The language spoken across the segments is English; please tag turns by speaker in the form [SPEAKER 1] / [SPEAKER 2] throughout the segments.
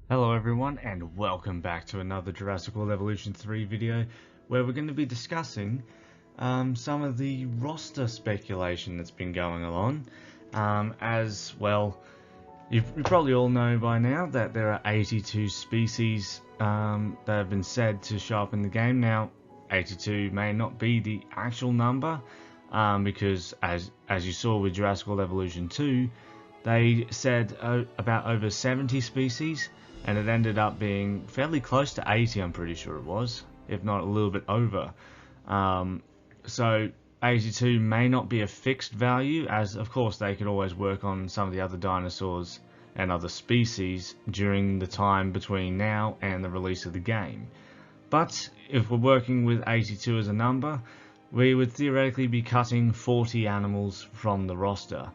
[SPEAKER 1] Hello everyone and welcome back to another Jurassic World Evolution 3 video where we're going to be discussing some of the roster speculation that's been going on. As well, you probably all know by now that there are 82 species that have been said to show up in the game. Now, 82 may not be the actual number because as you saw with Jurassic World Evolution 2, they said about over 70 species, and it ended up being fairly close to 80, I'm pretty sure it was, if not a little bit over. So 82 may not be a fixed value, as of course they could always work on some of the other dinosaurs and other species during the time between now and the release of the game. But if we're working with 82 as a number, we would theoretically be cutting 40 animals from the roster.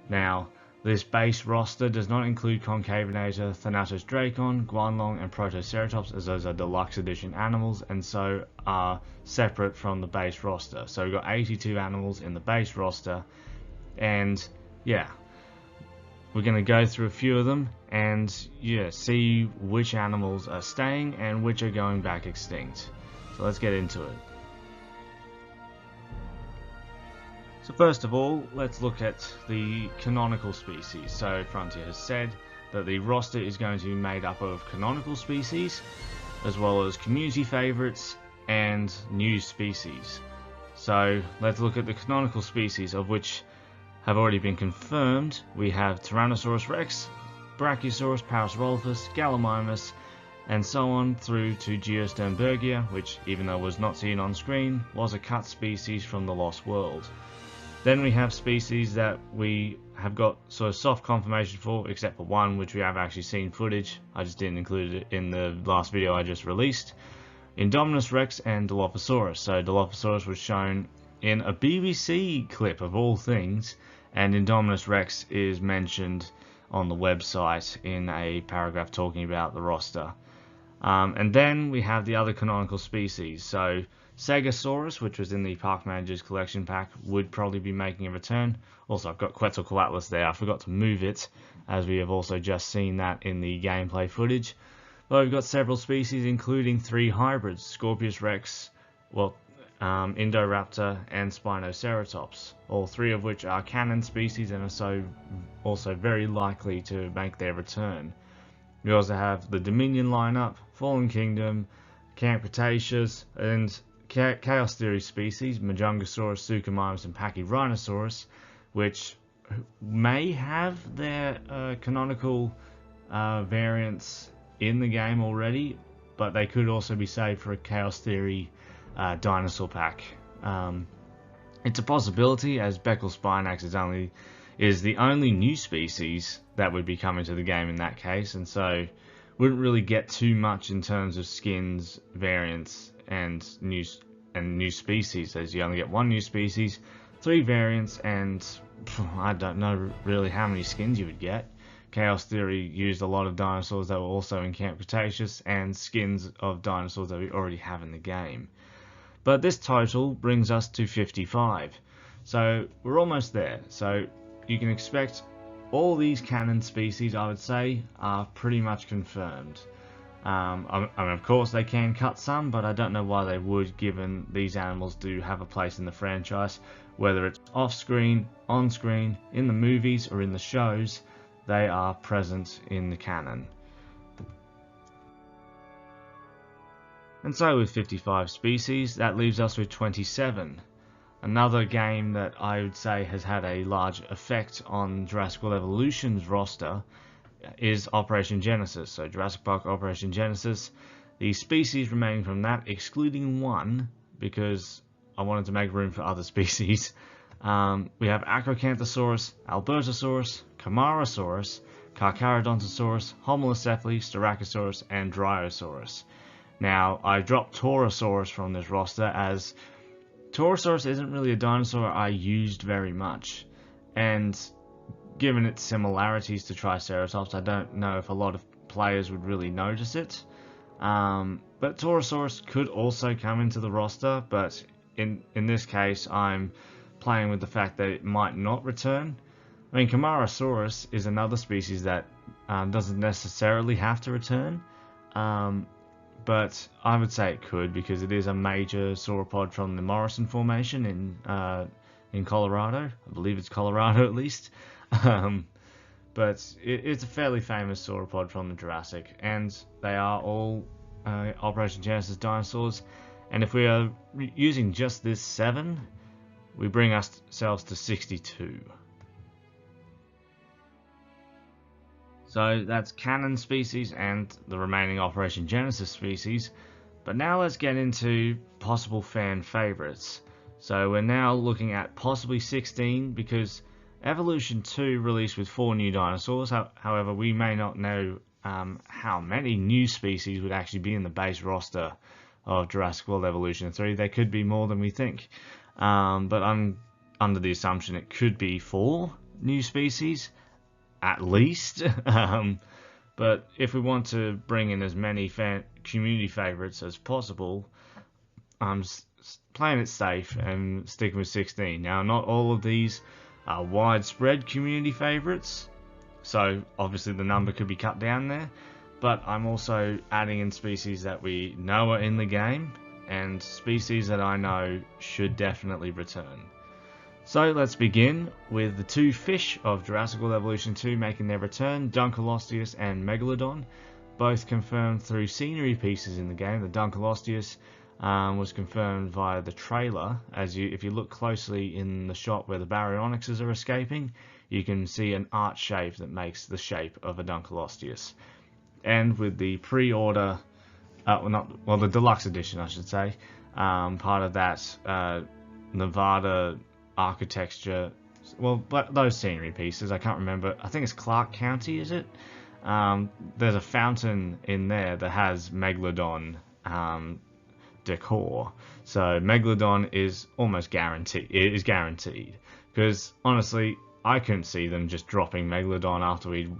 [SPEAKER 1] Now, this base roster does not include Concavenator, Thanatos Dracon, Guanlong, and Protoceratops, as those are deluxe edition animals and so are separate from the base roster. So we've got 82 animals in the base roster, and yeah, we're going to go through a few of them and see which animals are staying and which are going back extinct. So let's get into it. So first of all, let's look at the canonical species. So Frontier has said that the roster is going to be made up of canonical species, as well as community favourites and new species. So let's look at the canonical species, of which have already been confirmed. We have Tyrannosaurus Rex, Brachiosaurus, Parasaurolophus, Gallimimus, and so on through to Geosternbergia, which, even though was not seen on screen, was a cut species from the Lost World. Then we have species that we have got sort of soft confirmation for, except for one which we have actually seen footage. I just didn't include it in the last video I just released. Indominus Rex and Dilophosaurus. So Dilophosaurus was shown in a BBC clip of all things, and Indominus Rex is mentioned on the website in a paragraph talking about the roster. And then we have the other canonical species. So Stegosaurus, which was in the Park Manager's Collection Pack, would probably be making a return. Also, I've got Quetzalcoatlus there. I forgot to move it, as we have also just seen that in the gameplay footage. But we've got several species, including 3 hybrids: Scorpius Rex, Indoraptor, and Spinoceratops. All 3 of which are canon species and are so also very likely to make their return. We also have the Dominion lineup, Fallen Kingdom, Camp Cretaceous, and Chaos Theory species, Majungasaurus, Suchomimus, and Pachyrhinosaurus, which may have their canonical variants in the game already, but they could also be saved for a Chaos Theory dinosaur pack. It's a possibility, as Beckel Spinax is the only new species that would be coming to the game in that case, and so wouldn't really get too much in terms of skins, variants, and new species, as you only get 1 new species, 3 variants, and I don't know really how many skins you would get. Chaos Theory used a lot of dinosaurs that were also in Camp Cretaceous, and skins of dinosaurs that we already have in the game. But this total brings us to 55. So we're almost there. So you can expect all these canon species, I would say, are pretty much confirmed. I mean, of course they can cut some, but I don't know why they would, given these animals do have a place in the franchise. Whether it's off-screen, on-screen, in the movies, or in the shows, they are present in the canon. And so with 55 species, that leaves us with 27. Another game that I would say has had a large effect on Jurassic World Evolution's roster is Operation Genesis. So Jurassic Park Operation Genesis, the species remaining from that, excluding 1, because I wanted to make room for other species. We have Acrocanthosaurus, Albertosaurus, Camarasaurus, Carcharodontosaurus, Homalocephali, Styracosaurus, and Dryosaurus. Now, I dropped Torosaurus from this roster, as Torosaurus isn't really a dinosaur I used very much, and given its similarities to Triceratops, I don't know if a lot of players would really notice it. But Torosaurus could also come into the roster, but in this case I'm playing with the fact that it might not return. I mean, Camarasaurus is another species that doesn't necessarily have to return, but I would say it could, because it is a major sauropod from the Morrison Formation in Colorado. I believe it's Colorado at least. But it's a fairly famous sauropod from the Jurassic, and they are all Operation Genesis dinosaurs. And if we are using just this 7, we bring ourselves to 62. So that's canon species and the remaining Operation Genesis species. But now let's get into possible fan favorites. So we're now looking at possibly 16, because Evolution 2 released with 4 new dinosaurs. However, we may not know how many new species would actually be in the base roster of Jurassic World Evolution 3. There could be more than we think. But I'm under the assumption it could be 4 new species, at least. But if we want to bring in as many community favorites as possible, I'm playing it safe and sticking with 16. Now, not all of these are widespread community favorites, so obviously the number could be cut down there, but I'm also adding in species that we know are in the game and species that I know should definitely return. So let's begin with the 2 fish of Jurassic World Evolution 2 making their return, Dunkleosteus and Megalodon, both confirmed through scenery pieces in the game. The Dunkleosteus was confirmed via the trailer. If you look closely in the shot where the baryonyxes are escaping, you can see an arch shape that makes the shape of a Dunkleosteus. And with the pre-order, the deluxe edition, I should say, part of that Nevada architecture, but those scenery pieces, I can't remember. I think it's Clark County, is it? There's a fountain in there that has Megalodon decor, so Megalodon is almost guaranteed. It is guaranteed, because honestly, I couldn't see them just dropping Megalodon after we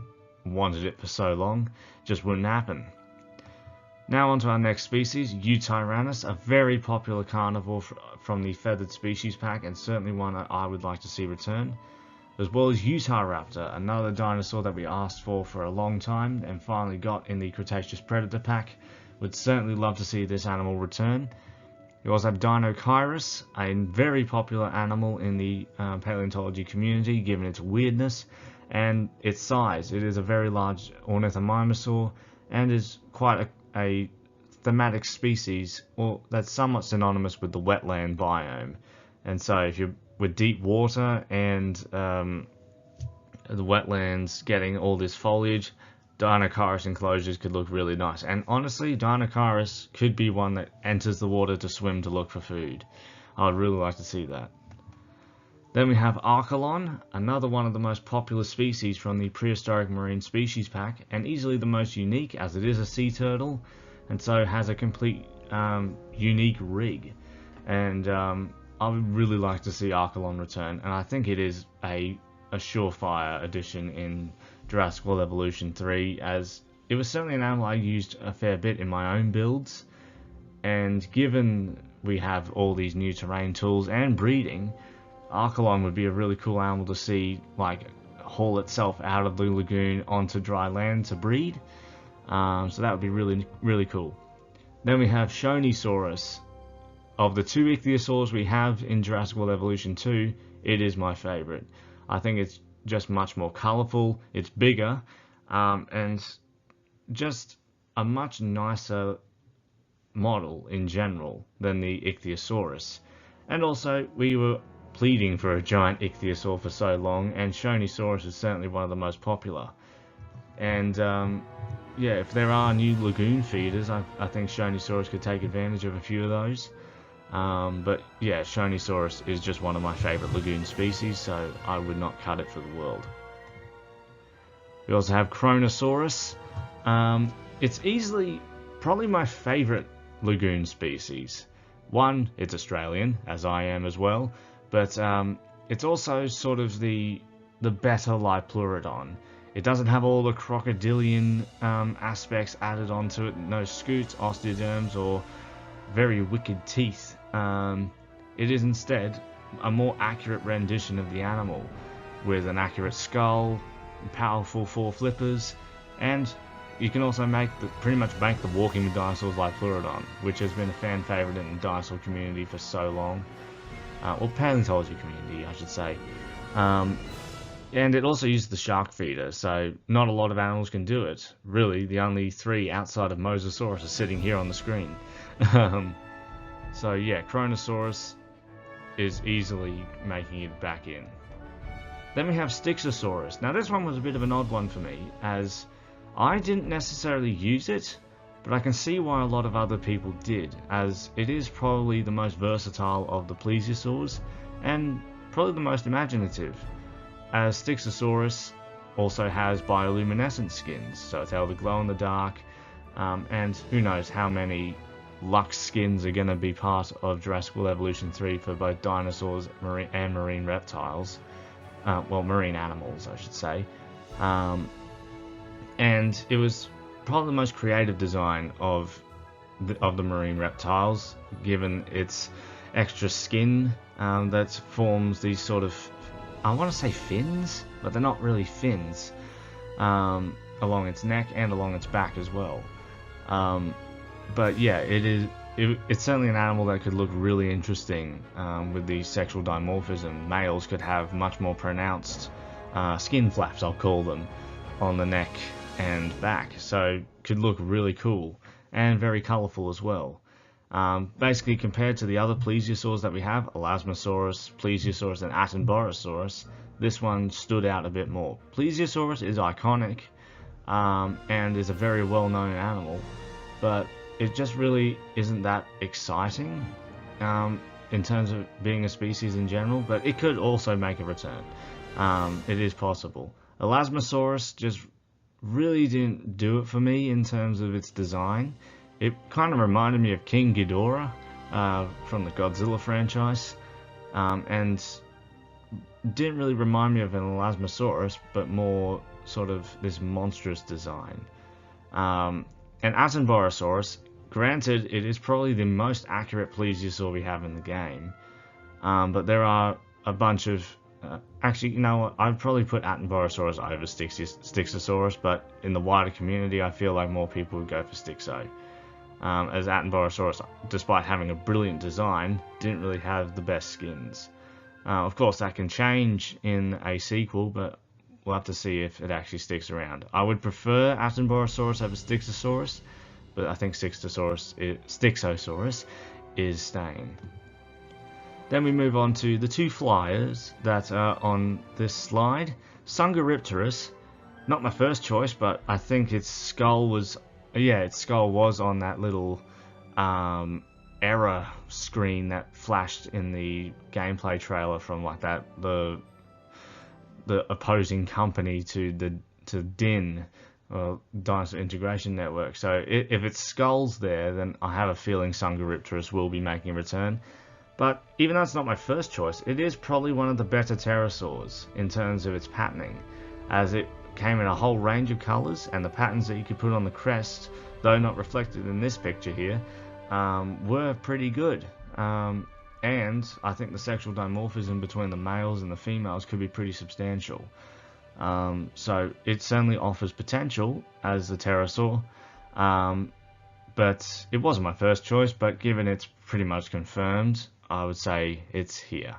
[SPEAKER 1] wanted it for so long. Just wouldn't happen. Now on to our next species, Eutyrannus, a very popular carnivore from the feathered species pack, and certainly one that I would like to see return, as well as Utahraptor, another dinosaur that we asked for a long time and finally got in the Cretaceous Predator pack. Would certainly love to see this animal return. You also have Dinochirus, a very popular animal in the paleontology community, given its weirdness and its size. It is a very large ornithomimosaur and is quite a thematic species, that's somewhat synonymous with the wetland biome. And so if you're with deep water and the wetlands getting all this foliage, Dinochirus enclosures could look really nice. And honestly, Dinochirus could be one that enters the water to swim to look for food. I'd really like to see that. Then we have Archelon, another one of the most popular species from the prehistoric marine species pack, and easily the most unique, as it is a sea turtle, and so has a complete unique rig. And I would really like to see Archelon return, and I think it is a surefire addition in Jurassic World Evolution 3, as it was certainly an animal I used a fair bit in my own builds, and given we have all these new terrain tools and breeding, Archelon would be a really cool animal to see, like, haul itself out of the lagoon onto dry land to breed. So that would be really, really cool. Then we have Chronosaurus. Of the 2 ichthyosaurs we have in Jurassic World Evolution 2, it is my favorite. I think it's just much more colourful, it's bigger, and just a much nicer model in general than the Ichthyosaurus. And also, we were pleading for a giant ichthyosaur for so long, and Chronosaurus is certainly one of the most popular. And yeah, if there are new lagoon feeders, I think Chronosaurus could take advantage of a few of those. But yeah, Chronosaurus is just one of my favourite lagoon species, so I would not cut it for the world. We also have Chronosaurus. It's easily probably my favourite lagoon species. One, it's Australian, as I am as well, but it's also sort of the better Lipleurodon. It doesn't have all the crocodilian aspects added onto it, no scutes, osteoderms, or very wicked teeth. It is instead a more accurate rendition of the animal, with an accurate skull, powerful foreflippers, and you can also pretty much make the walking with dinosaurs like Pleurodon, which has been a fan favourite in the dinosaur community for so long. Or paleontology community, I should say. And it also uses the shark feeder, so not a lot of animals can do it. Really, the only 3 outside of Mosasaurus are sitting here on the screen. So yeah, Chronosaurus is easily making it back in. Then we have Stixasaurus. Now this one was a bit of an odd one for me, as I didn't necessarily use it, but I can see why a lot of other people did, as it is probably the most versatile of the plesiosaurs, and probably the most imaginative, as Stixasaurus also has bioluminescent skins, so it's able to glow in the dark, and who knows how many Lux skins are going to be part of Jurassic World Evolution 3 for both dinosaurs and marine reptiles. Well, marine animals, I should say. And it was probably the most creative design of the marine reptiles, given its extra skin that forms these sort of, I want to say fins, but they're not really fins, along its neck and along its back as well. But yeah, it's certainly an animal that could look really interesting with the sexual dimorphism. Males could have much more pronounced skin flaps, I'll call them, on the neck and back, so could look really cool and very colourful as well. Basically, compared to the other plesiosaurs that we have, Elasmosaurus, Plesiosaurus and Attenborosaurus, this one stood out a bit more. Plesiosaurus is iconic and is a very well-known animal, but it just really isn't that exciting in terms of being a species in general, but it could also make a return. It is possible. Elasmosaurus just really didn't do it for me in terms of its design. It kind of reminded me of King Ghidorah from the Godzilla franchise, and didn't really remind me of an Elasmosaurus, but more sort of this monstrous design. And Attenborosaurus, granted, it is probably the most accurate plesiosaur we have in the game, but there are a bunch of actually, you know what, I'd probably put Attenborosaurus over Stixasaurus, but in the wider community I feel like more people would go for Stixo, as Attenborosaurus, despite having a brilliant design, didn't really have the best skins. Of course that can change in a sequel, but we'll have to see if it actually sticks around. I would prefer Attenborosaurus over Stixasaurus, but I think Stixosaurus is staying. Then we move on to the 2 flyers that are on this slide. Sungaripterus, not my first choice, but I think its skull was on that little error screen that flashed in the gameplay trailer from like that the opposing company to DIN, or Dinosaur Integration Network. So if its skull's there, then I have a feeling Sungaripterus will be making a return. But even though it's not my first choice, it is probably one of the better pterosaurs in terms of its patterning, as it came in a whole range of colours, and the patterns that you could put on the crest, though not reflected in this picture here, were pretty good. And I think the sexual dimorphism between the males and the females could be pretty substantial. So it certainly offers potential as a pterosaur, but it wasn't my first choice, but given it's pretty much confirmed, I would say it's here.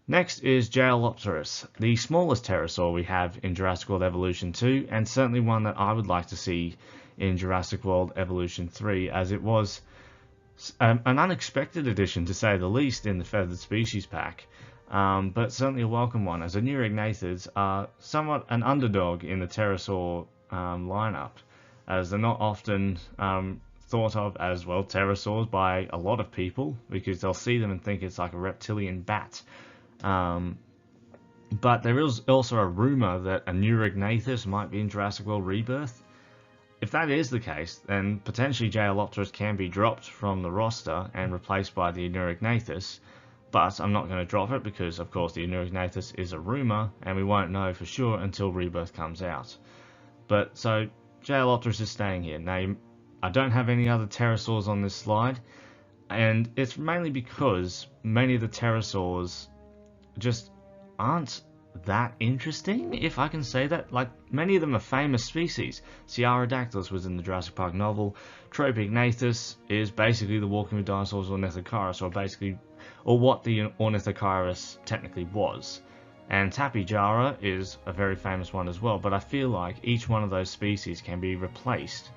[SPEAKER 1] Next is Jailopterus, the smallest pterosaur we have in Jurassic World Evolution 2, and certainly one that I would like to see in Jurassic World Evolution 3, as it was an unexpected addition, to say the least, in the Feathered Species pack, but certainly a welcome one, as Anuregnathids are somewhat an underdog in the pterosaur lineup, as they're not often thought of as, well, pterosaurs by a lot of people, because they'll see them and think it's like a reptilian bat. But there is also a rumour that Anuregnathids might be in Jurassic World Rebirth. If that is the case, then potentially Jailopterus can be dropped from the roster and replaced by the Anuregnathids, but I'm not going to drop it because, of course, the Anuregnathids is a rumour, and we won't know for sure until Rebirth comes out. But, so, Jailopterus is staying here. Now, I don't have any other pterosaurs on this slide, and it's mainly because many of the pterosaurs just aren't that interesting, if I can say that. Like, many of them are famous species. Sciarodactylus was in the Jurassic Park novel. Tropiognathus is basically the Walking with Dinosaurs Ornithochirus, or what the Ornithochirus technically was. And Tapijara is a very famous one as well, but I feel like each one of those species can be replaced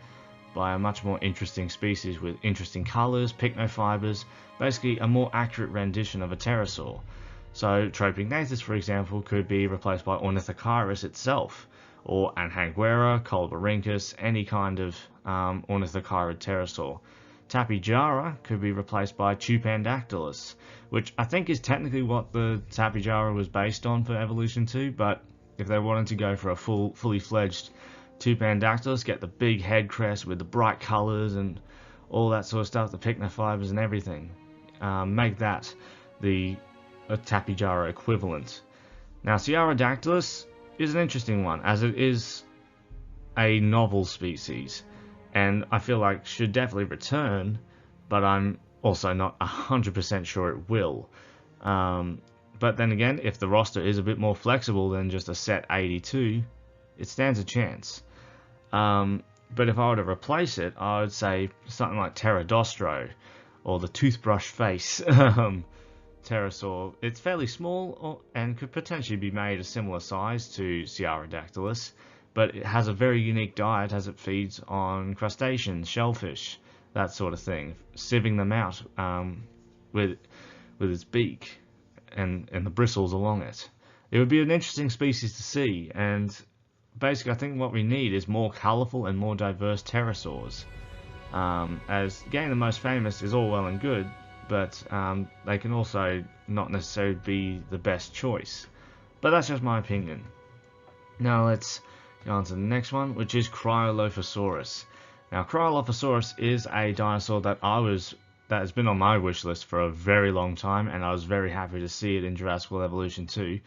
[SPEAKER 1] by a much more interesting species with interesting colours, pycnofibers, basically a more accurate rendition of a pterosaur. So Tropiognathus, for example, could be replaced by Ornithochirus itself, or Anhanguera, Colborhynchus, any kind of ornithochirid pterosaur. Tapijara could be replaced by Tupandactylus, which I think is technically what the Tapijara was based on for Evolution 2, but if they wanted to go for a fully fledged Tupandactylus, get the big head crest with the bright colours and all that sort of stuff, the pycnofibers and everything, make that the Tapijara equivalent. Now, Sciarodactylus is an interesting one, as it is a novel species, and I feel like should definitely return, but I'm also not 100% sure it will. But then again, if the roster is a bit more flexible than just a set 82, it stands a chance. But if I were to replace it, I would say something like Pterodostro, or the toothbrush face pterosaur. It's fairly small and could potentially be made a similar size to Sciarodactylus, but it has a very unique diet as it feeds on crustaceans, shellfish, that sort of thing, sieving them out with its beak and the bristles along it. It would be an interesting species to see, and basically I think what we need is more colourful and more diverse pterosaurs. As getting the most famous is all well and good, but they can also not necessarily be the best choice. But that's just my opinion. Now let's go on to the next one, which is Kryophosaurus. Now, Kryophosaurus is a dinosaur that has been on my wish list for a very long time, and I was very happy to see it in Jurassic World Evolution 2. And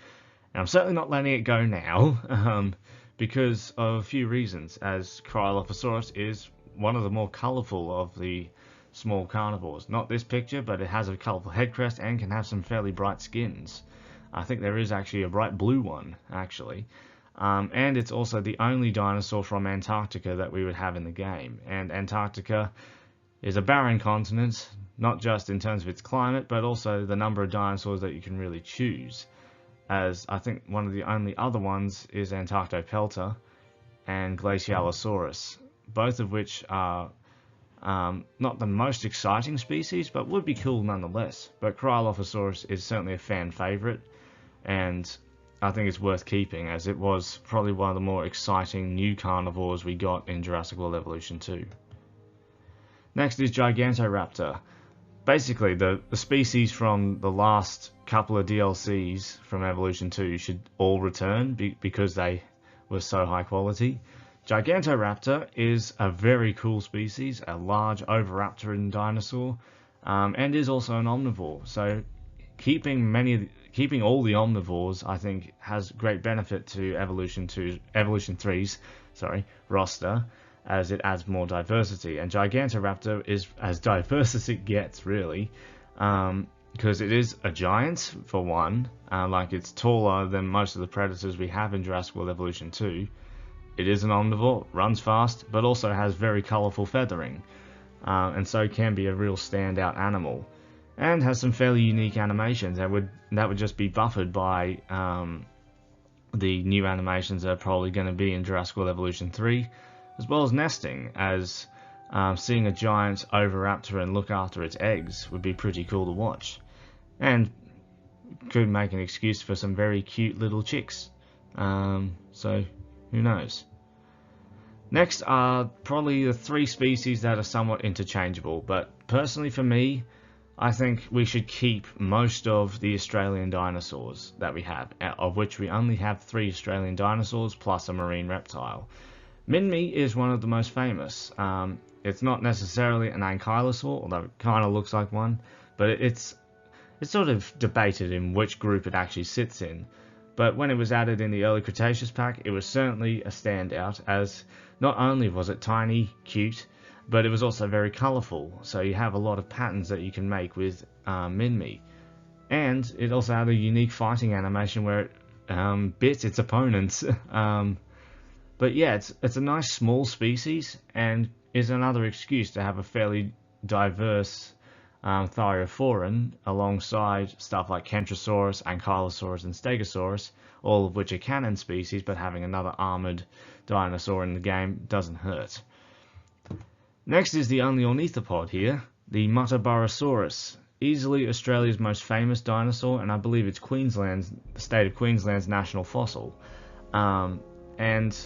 [SPEAKER 1] I'm certainly not letting it go now, because of a few reasons, as Kryophosaurus is one of the more colourful of the small carnivores. Not this picture, but it has a colourful head crest and can have some fairly bright skins. I think there is actually a bright blue one, actually. And it's also the only dinosaur from Antarctica that we would have in the game. And Antarctica is a barren continent, not just in terms of its climate, but also the number of dinosaurs that you can really choose. As I think one of the only other ones is Antarctopelta and Glacialosaurus, both of which are not the most exciting species, but would be cool nonetheless. But Kryophosaurus is certainly a fan favourite, and I think it's worth keeping, as it was probably one of the more exciting new carnivores we got in Jurassic World Evolution 2. Next is Gigantoraptor. Basically, the species from the last couple of DLCs from Evolution 2 should all return because they were so high quality. Gigantoraptor is a very cool species, a large oviraptoran dinosaur, and is also an omnivore. So keeping all the omnivores, I think, has great benefit to Evolution 3's roster, as it adds more diversity. And Gigantoraptor is as diverse as it gets, really, because it is a giant, for one. Like, it's taller than most of the predators we have in Jurassic World Evolution 2. It is an omnivore, runs fast, but also has very colourful feathering, and so can be a real standout animal, and has some fairly unique animations that would just be buffered by the new animations that are probably going to be in Jurassic World Evolution 3, as well as nesting, as seeing a giant oviraptor look after its eggs would be pretty cool to watch, and could make an excuse for some very cute little chicks. So who knows? Next are probably the three species that are somewhat interchangeable, but personally for me, I think we should keep most of the Australian dinosaurs that we have, of which we only have 3 Australian dinosaurs plus a marine reptile. Minmi is one of the most famous. It's not necessarily an ankylosaur, although it kind of looks like one, but it's sort of debated in which group it actually sits in. But when it was added in the early Cretaceous pack, it was certainly a standout, as not only was it tiny, cute, but it was also very colourful, so you have a lot of patterns that you can make with Minmi. And it also had a unique fighting animation where it bit its opponents. But yeah, it's a nice small species and is another excuse to have a fairly diverse Thyreophauran alongside stuff like Kentrosaurus, Ankyosaurs, and Stegosaurus, all of which are canon species, but having another armoured dinosaur in the game doesn't hurt. Next is the only ornithopod here, the Muttaburrasaurus, easily Australia's most famous dinosaur, and I believe it's the state of Queensland's national fossil. And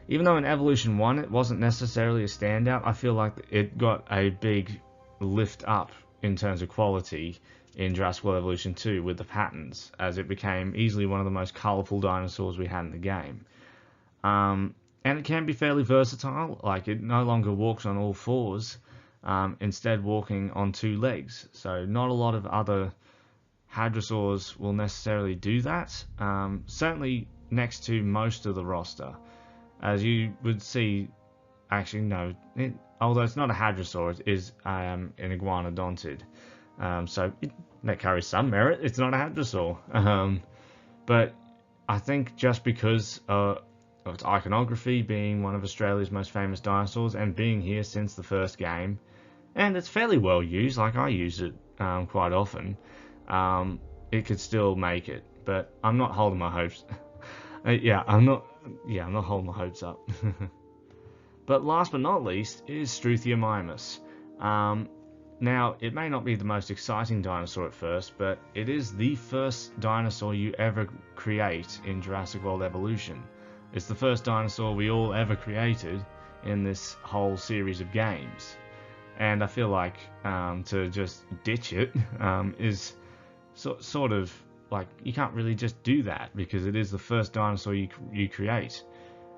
[SPEAKER 1] even though in Evolution 1 it wasn't necessarily a standout, I feel like it got a big lift up in terms of quality in Jurassic World Evolution 2 with the patterns, as it became easily one of the most colourful dinosaurs we had in the game. And it can be fairly versatile, like it no longer walks on all fours, instead walking on two legs. So not a lot of other Hydrosaurs will necessarily do that, certainly next to most of the roster. As you would see, actually no, although it's not a Hydrosaur, it is an iguanodontid. So that carries some merit. It's not a Hydrosaur. But I think just because of its iconography being one of Australia's most famous dinosaurs and being here since the first game, and it's fairly well used, like I use it quite often, it could still make it. But I'm not holding my hopes. I'm not holding my hopes up. But last but not least is Struthium. Now, it may not be the most exciting dinosaur at first, but it is the first dinosaur you ever create in Jurassic World Evolution. It's the first dinosaur we all ever created in this whole series of games. And I feel like to just ditch it is sort of like, you can't really just do that because it is the first dinosaur you create.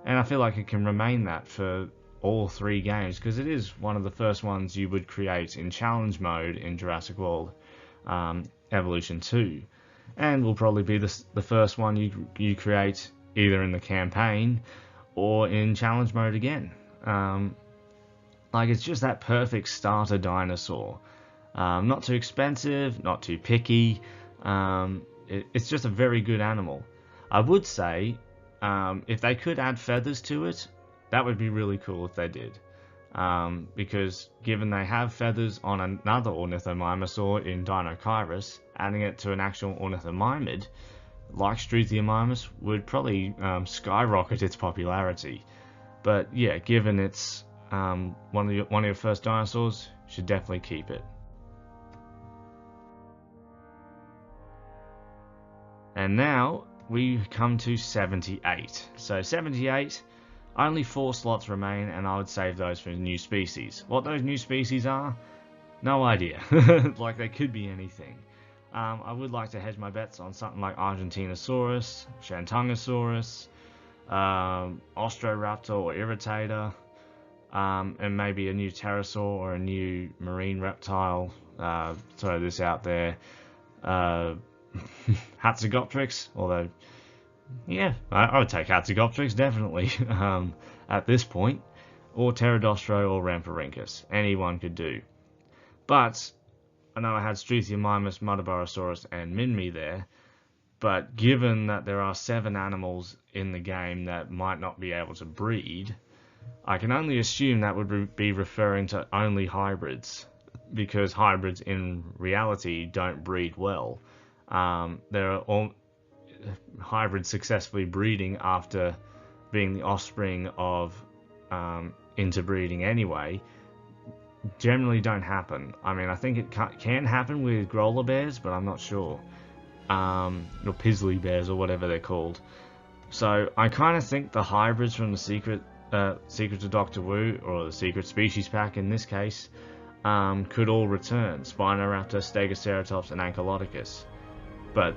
[SPEAKER 1] And I feel like it can remain that for all three games, because it is one of the first ones you would create in challenge mode in Jurassic World Evolution 2, and will probably be the first one you create either in the campaign or in challenge mode again. Like, it's just that perfect starter dinosaur. Not too expensive, not too picky. It's just a very good animal. I would say if they could add feathers to it, that would be really cool if they did. Because given they have feathers on another ornithomimosaur in Dinochirus, adding it to an actual ornithomimid like Struthium would probably skyrocket its popularity. But yeah, given it's one of your first dinosaurs, you should definitely keep it. And now we come to 78. So 78, only 4 slots remain, and I would save those for new species. What those new species are, no idea. Like, they could be anything. I would like to hedge my bets on something like Argentinosaurus, Shantungosaurus, Ostroraptor or Irritator, and maybe a new Terasaur or a new marine reptile. Throw this out there. Hatzegopteryx, although, yeah, I would take Hatzegopteryx, definitely, at this point. Or Pterodostro or Rhamphorhynchus. Anyone could do. But I know I had Struthium, Muttaburrasaurus, and Minmi there, but given that there are 7 animals in the game that might not be able to breed, I can only assume that would be referring to only hybrids, because hybrids in reality don't breed well. There are all hybrids successfully breeding after being the offspring of interbreeding anyway generally don't happen. I mean, I think it can happen with Growler bears, but I'm not sure. Or Pizzly bears, or whatever they're called. So I kind of think the hybrids from the Secret to Dr. Wu, or the Secret Species Pack in this case, could all return. Spinoraptor, Stegosaurus, and Ankylodocus. But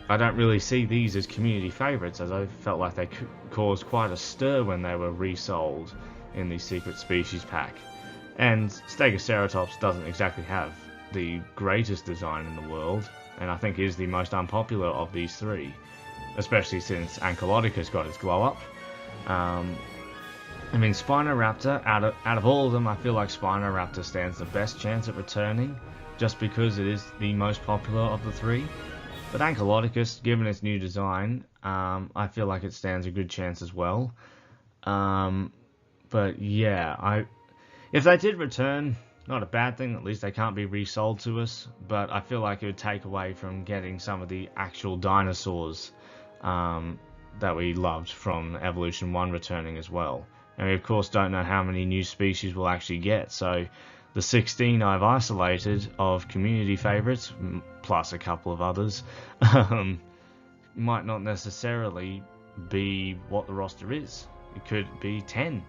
[SPEAKER 1] I don't really see these as community favourites, as I felt like they caused quite a stir when they were resold in the Secret Species Pack. And Stegosaurus doesn't exactly have the greatest design in the world, and I think is the most unpopular of these 3, especially since Ankylodocus got its glow up. I mean, Spinoraptor, out of all of them, I feel like Spinoraptor stands the best chance at returning, just because it is the most popular of the 3. But Ankylodocus, given its new design, I feel like it stands a good chance as well. But yeah, if they did return, not a bad thing. At least they can't be resold to us. But I feel like it would take away from getting some of the actual dinosaurs that we loved from Evolution 1 returning as well. And we of course don't know how many new species we'll actually get. So the 16 I've isolated of community favourites, plus a couple of others, might not necessarily be what the roster is. It could be 10.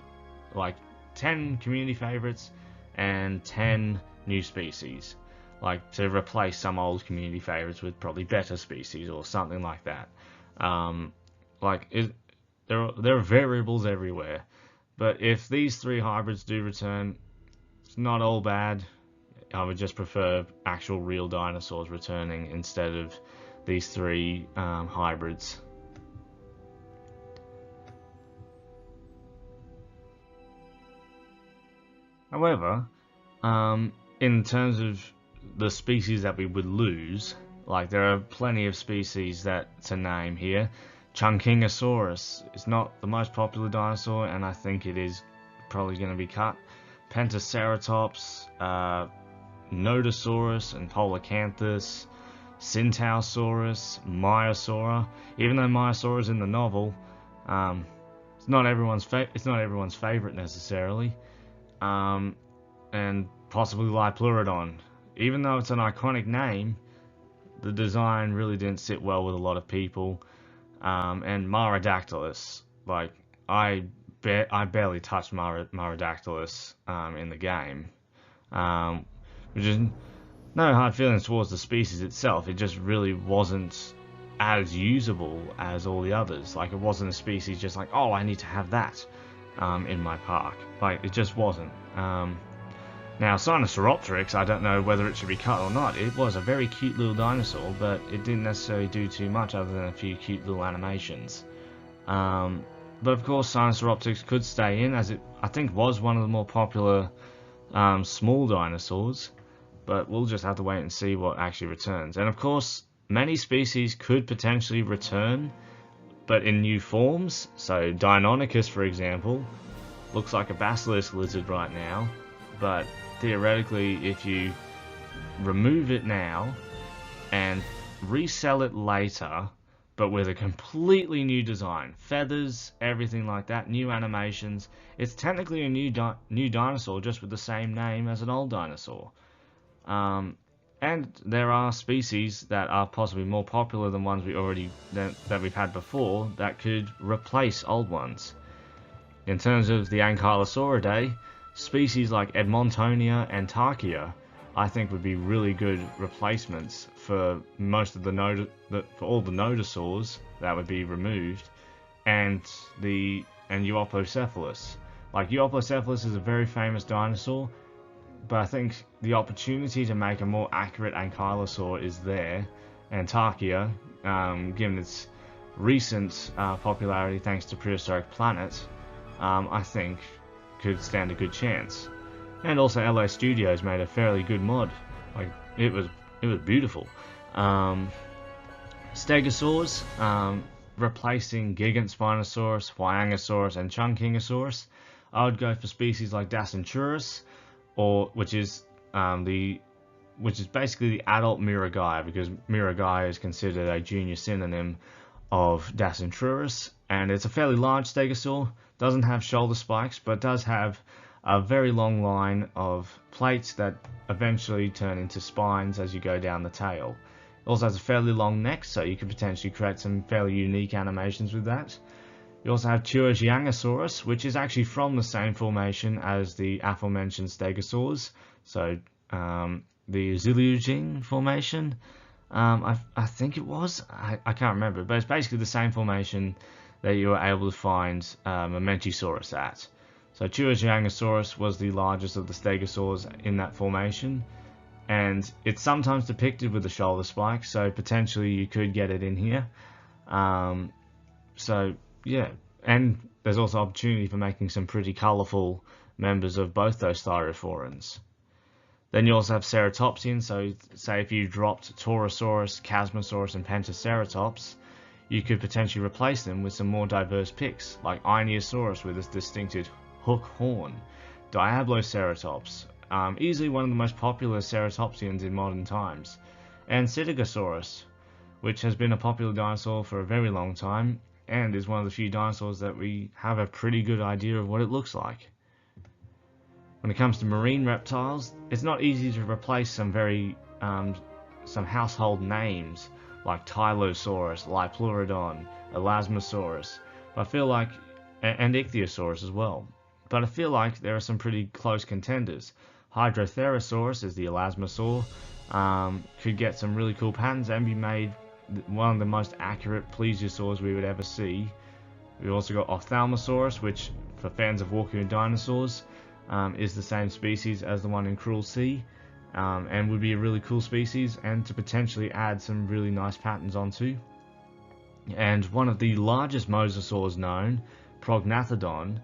[SPEAKER 1] Like 10 community favourites and 10 new species. Like to replace some old community favourites with probably better species or something like that. There are variables everywhere. But if these 3 hybrids do return, it's not all bad. I would just prefer actual real dinosaurs returning instead of these 3 hybrids. However, in terms of the species that we would lose, like there are plenty of species to name here. Chunkingosaurus is not the most popular dinosaur, and I think it is probably going to be cut. Pentaceratops, Nodosaurus and Polacanthus, Centausaurus, Myosaura. Even though Myosaura is in the novel, it's not everyone's favorite necessarily. And possibly Lipleurodon. Even though it's an iconic name, the design really didn't sit well with a lot of people. And Marodactylus, like I barely touched Marodactylus in the game, which is no hard feelings towards the species itself. It just really wasn't as usable as all the others. Like it wasn't a species just like, oh, I need to have that in my park. Like it just wasn't. Now Sinosauropteryx, I don't know whether it should be cut or not. It was a very cute little dinosaur, but it didn't necessarily do too much other than a few cute little animations. But of course Sinosauropteryx could stay in, as it I think was one of the more popular small dinosaurs. But we'll just have to wait and see what actually returns. And of course many species could potentially return, but in new forms. So Deinonychus, for example, looks like a basilisk lizard right now, but theoretically if you remove it now and resell it later, but with a completely new design, feathers, everything like that, new animations, it's technically a new dinosaur just with the same name as an old dinosaur. And there are species that are possibly more popular than ones that we've had before that could replace old ones. In terms of the Ankylosauridae, species like Edmontonia and Tarkia, I think would be really good replacements for most of for all the Nodosaurs that would be removed, and Euoplocephalus. Like Euoplocephalus is a very famous dinosaur, but I think the opportunity to make a more accurate Ankylosaur is there, and Tarkia, given its recent popularity thanks to Prehistoric Planet, I think could stand a good chance. And also LA Studios made a fairly good mod. Like it was beautiful. Stegosaurs, replacing Gigantspinosaurus, Huayangosaurus and Chunkingosaurus. I would go for species like Dacentrurus, which is basically the adult Miragai, because Miragai is considered a junior synonym of Dacentrurus, and it's a fairly large stegosaur. Doesn't have shoulder spikes, but does have a very long line of plates that eventually turn into spines as you go down the tail. It also has a fairly long neck, so you could potentially create some fairly unique animations with that. You also have Chuojiangosaurus, which is actually from the same formation as the aforementioned stegosaurs, so the Ziliujing formation. I think it was, I can't remember, but it's basically the same formation that you were able to find Mamenchisaurus at. So Chuojiangosaurus was the largest of the stegosaurs in that formation, and it's sometimes depicted with the shoulder spike, so potentially you could get it in here. So yeah, and there's also opportunity for making some pretty colourful members of both those Thyrophorans. Then you also have ceratopsians, so say if you dropped Torosaurus, Chasmosaurus and Pentaceratops, you could potentially replace them with some more diverse picks, like Ankyosaurus with its distinctive hook horn, Diabloceratops, easily one of the most popular ceratopsians in modern times, and Stegosaurus, which has been a popular dinosaur for a very long time, and is one of the few dinosaurs that we have a pretty good idea of what it looks like. When it comes to marine reptiles, it's not easy to replace some some household names like Tylosaurus, Liopleurodon, Elasmosaurus, but I feel like, and Ichthyosaurus as well. But I feel like there are some pretty close contenders. Hydrosaurus is the Elasmosaur, could get some really cool patterns and be made one of the most accurate plesiosaurs we would ever see. We've also got Ophthalmosaurus, which for fans of walking dinosaurs, is the same species as the one in Cruel Sea, and would be a really cool species and to potentially add some really nice patterns onto. And one of the largest mosasaurs known, Prognathodon,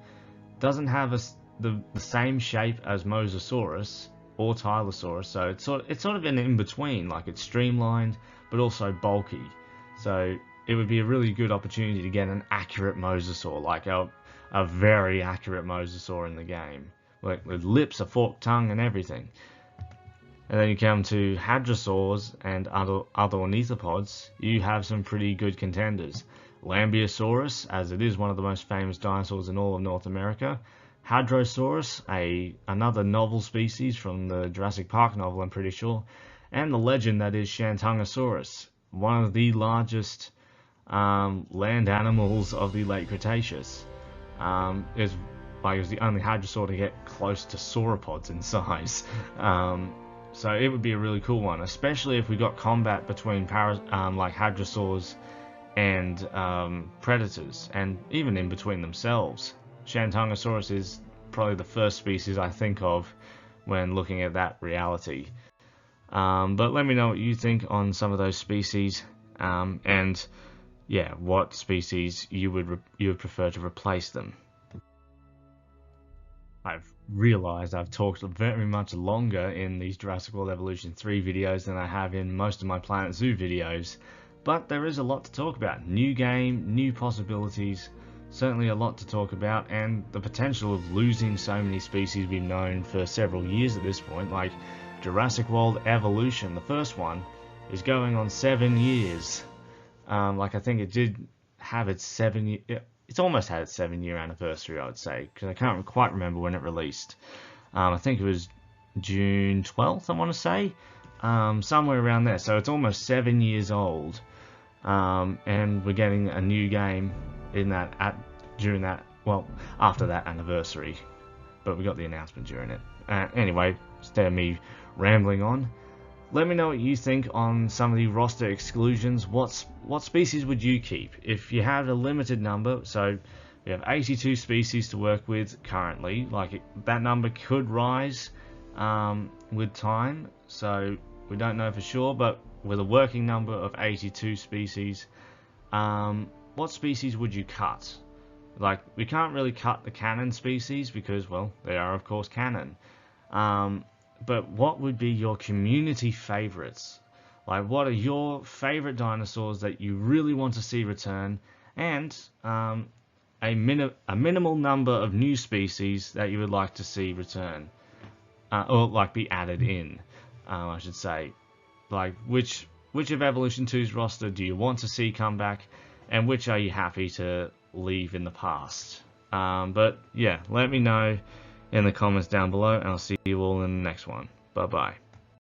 [SPEAKER 1] doesn't have the same shape as Mosasaurus or Tylosaurus, so it's sort of an in-between, like it's streamlined but also bulky. So it would be a really good opportunity to get an accurate mosasaur, like a very accurate mosasaur in the game, like with lips, a forked tongue and everything. And then you come to Hydrosaurs and other ornithopods, you have some pretty good contenders. Lambeosaurus, as it is one of the most famous dinosaurs in all of North America. Hydrosaurus, another novel species from the Jurassic Park novel, I'm pretty sure. And the legend that is Shantungosaurus, one of the largest land animals of the late Cretaceous. It was the only hadrosaur to get close to sauropods in size. So it would be a really cool one, especially if we got combat between like hadrosaurs and predators, and even in between themselves. Shantungosaurus is probably the first species I think of when looking at that reality. But let me know what you think on some of those species, and yeah, what species you would prefer to replace them. I've realized I've talked very much longer in these Jurassic World Evolution 3 videos than I have in most of my Planet Zoo videos, but there is a lot to talk about. New game, new possibilities, certainly a lot to talk about, and the potential of losing so many species we've known for several years at this point, like Jurassic World Evolution, the first one, is going on 7 years. Like I think it did have its 7 year... It's almost had its 7-year anniversary, I would say, because I can't quite remember when it released. I think it was June 12th, I want to say, somewhere around there. So it's almost 7 years old, and we're getting a new game in that after that anniversary. But we got the announcement during it. Anyway, instead of me rambling on, let me know what you think on some of the roster exclusions. What species would you keep if you had a limited number? So we have 82 species to work with currently. That number could rise with time, so we don't know for sure. But with a working number of 82 species, what species would you cut? Like, we can't really cut the canon species because, well, they are of course canon. But what would be your community favorites? Like, what are your favorite dinosaurs that you really want to see return, and a minimal number of new species that you would like to see return, or like be added in, I should say. Like, which of Evolution 2's roster do you want to see come back, and which are you happy to leave in the past? But yeah, let me know in the comments down below, and I'll see you all in the next one. Bye bye.